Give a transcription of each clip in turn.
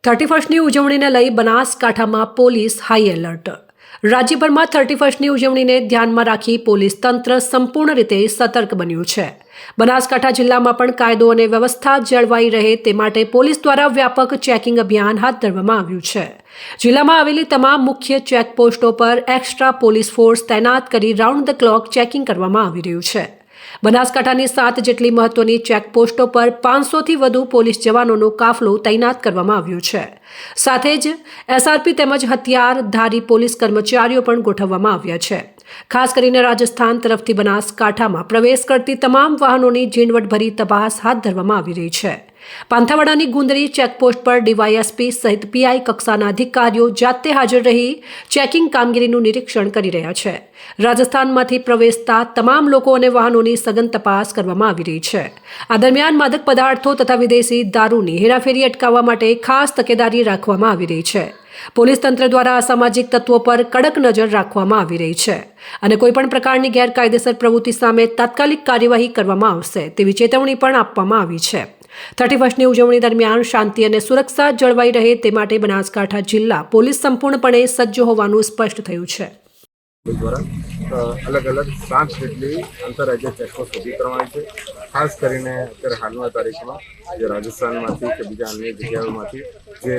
31મી ઉજવણીને લઈ બનાસકાંઠામાં પોલીસ હાઈ એલર્ટ। રાજ્યભરમાં 31મી ઉજવણીને ધ્યાનમાં રાખી પોલીસ તંત્ર સંપૂર્ણ રીતે સતર્ક બન્યું છે। બનાસકાંઠા જિલ્લામાં પણ કાયદો અને વ્યવસ્થા જળવાઈ રહે તે માટે પોલીસ દ્વારા વ્યાપક ચેકિંગ અભિયાન હાથ ધરવામાં આવ્યું છે। જિલ્લામાં આવેલી તમામ મુખ્ય ચેકપોસ્ટો પર એક્સ્ટ્રા પોલીસ ફોર્સ તૈનાત કરી રાઉન્ડ ધ ક્લોક ચેકિંગ કરવામાં આવી રહ્યું છે। બનાસકાંઠાની 7 જેટલી મહત્વની ચેકપોસ્ટો પર 500થી વધુ પોલીસ જવાનોનો કાફલો તૈનાત કરવામાં આવ્યો છે। સાથે જ એસઆરપી તેમજ હથિયારધારી પોલીસ કર્મચારીઓ પણ ગોઠવવામાં આવ્યા છે। ખાસ કરીને રાજસ્થાન તરફથી બનાસકાંઠામાં પ્રવેશ કરતી તમામ વાહનોની ઝીણવટભરી તપાસ હાથ ધરવામાં આવી રહી છે। પાંથાવાડાની ગુંદરી ચેકપોસ્ટ પર ડીવાયએસપી સહિત પીઆઈ કક્ષાના અધિકારીઓ જાતે હાજર રહી ચેકિંગ કામગીરીનું નિરીક્ષણ કરી રહ્યા છે। રાજસ્થાનમાંથી પ્રવેશતા તમામ લોકો અને વાહનોની સઘન તપાસ કરવામાં આવી રહી છે। આ દરમિયાન માદક પદાર્થો તથા વિદેશી દારૂની હેરાફેરી અટકાવવા માટે ખાસ તકેદારી રાખવામાં આવી રહી છે। પોલીસ તંત્ર દ્વારા અસામાજિક તત્વો પર કડક નજર રાખવામાં આવી રહી છે અને કોઈપણ પ્રકારની ગેરકાયદેસર પ્રવૃત્તિ સામે તાત્કાલિક કાર્યવાહી કરવામાં આવશે તેવી ચેતવણી પણ આપવામાં આવી છે। 31મી ઉજવણી દરમિયાન શાંતિ અને સુરક્ષા જળવાઈ રહે તે માટે બનાસકાંઠા જિલ્લા પોલીસ સંપૂર્ણપણે સજ્જ હોવાનું સ્પષ્ટ થયું છે। દ્વારા અલગ અલગ 7 જેટલી આંતરરાજ્ય ચેકપોસ્ટ ઊભી કરવાની છે। ખાસ કરીને અત્યારે હાલના તારીખમાં જે રાજસ્થાનમાંથી કે બીજા અન્ય જગ્યાઓમાંથી જે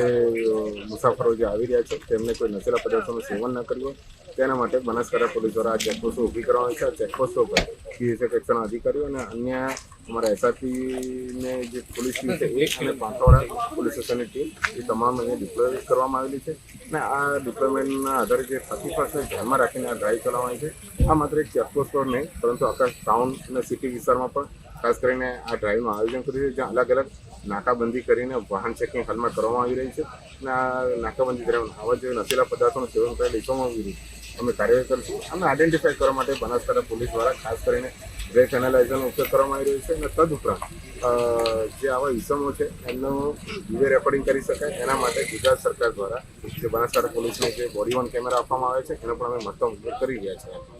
મુસાફરો જે આવી રહ્યા છે તેમને કોઈ નશીલા પદાર્થોનું સેવન ન કર્યું તેના માટે બનાસકાંઠા પોલીસ દ્વારા આ ચેકપોસ્ટો ઊભી કરવાની છે। આ ચેકપોસ્ટો પર પીએસએ કક્ષાના અધિકારીઓ અને અન્ય અમારા એસઆરપીને જે પોલીસ ટીમ છે એ અને પાંથાવાડા પોલીસ સ્ટેશનની ટીમ એ તમામ અહીંયા ડિપ્લોય કરવામાં આવેલી છે અને આ ડિપ્લોયમેન્ટના આધારે જે 31મીને ધ્યાનમાં રાખીને આ ડ્રાઈવ ચલાવવાની છે। આ માત્ર એક ચેકપોસ્ટ પર નહીં પરંતુ આખા ટાઉન અને સિટી વિસ્તારમાં પણ ખાસ કરીને આ ડ્રાઈવનું આયોજન કર્યું છે જ્યાં અલગ અલગ નાકાબંધી કરીને વાહન ચેકિંગ હાલમાં કરવામાં આવી રહી છે અને આ નાકાબંધી દરમિયાન આવા જે નશીલા પદાર્થોનું સેવન કરેલ ઇસમો વિરુદ્ધ અમે કાર્યવાહી કરીશું અને આઈડેન્ટિફાઈ કરવા માટે બનાસકાંઠા પોલીસ દ્વારા ખાસ કરીને બ્રેક એનાલાઇઝરનો ઉપયોગ કરવામાં આવી રહ્યો છે અને તદુપરાંત જે આવા ઇસમો છે એમનું વિડીયો રેકોર્ડિંગ કરી શકાય એના માટે ગુજરાત સરકાર દ્વારા જે બનાસકાંઠા પોલીસને જે બોડી વન કેમેરા આપવામાં આવે છે એનો પણ અમે મહત્તમ ઉપયોગ કરી રહ્યા છીએ।